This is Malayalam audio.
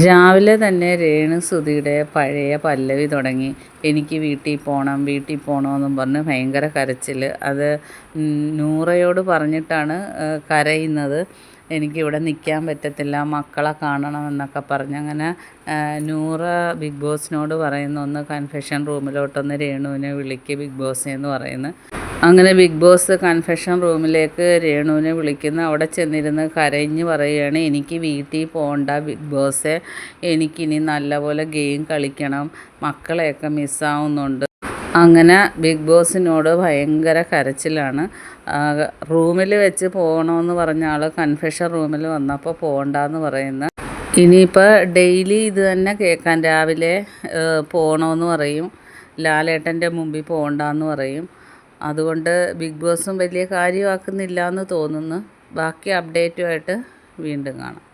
രാവിലെ തന്നെ രേണുസുധിയുടെ പഴയ പല്ലവി തുടങ്ങി. എനിക്ക് വീട്ടിൽ പോകണമെന്നും പറഞ്ഞ് ഭയങ്കര കരച്ചിൽ. അത് നൂറയോട് പറഞ്ഞിട്ടാണ് കരയുന്നത്. എനിക്കിവിടെ നിൽക്കാൻ പറ്റത്തില്ല, മക്കളെ കാണണമെന്നൊക്കെ പറഞ്ഞ്. അങ്ങനെ നൂറ ബിഗ് ബോസിനോട് പറയുന്നു, ഒന്ന് കൺഫെഷൻ റൂമിലോട്ടൊന്ന് രേണുവിനെ വിളിക്ക് ബിഗ് ബോസേ എന്ന് പറയുന്നു. അങ്ങനെ ബിഗ് ബോസ് കൺഫെഷൻ റൂമിലേക്ക് രേണുവിനെ വിളിക്കുന്നു. അവിടെ ചെന്നിരുന്ന് കരഞ്ഞ് പറയുകയാണ്, എനിക്ക് വീട്ടിൽ പോകണ്ട ബിഗ് ബോസേ, എനിക്കിനി നല്ലപോലെ ഗെയിം കളിക്കണം, മക്കളെയൊക്കെ മിസ്സാവുന്നുണ്ട്. അങ്ങനെ ബിഗ് ബോസിനോട് ഭയങ്കര കരച്ചിലാണ്. റൂമിൽ വെച്ച് പോകണമെന്ന് പറഞ്ഞ ആൾ കൺഫെഷൻ റൂമിൽ വന്നപ്പോൾ പോകണ്ടെന്ന് പറയുന്നു. ഇനിയിപ്പോൾ ഡെയിലി ഇത് തന്നെ കേൾക്കാൻ, രാവിലെ പോകണമെന്ന് പറയും, ലാലേട്ടൻ്റെ മുമ്പിൽ പോകണ്ടെന്ന് പറയും. അതുകൊണ്ട് ബിഗ് ബോസും വലിയ കാര്യമാക്കുന്നില്ല എന്ന് തോന്നുന്നു. ബാക്കി അപ്ഡേറ്റുമായിട്ട് വീണ്ടും കാണാം.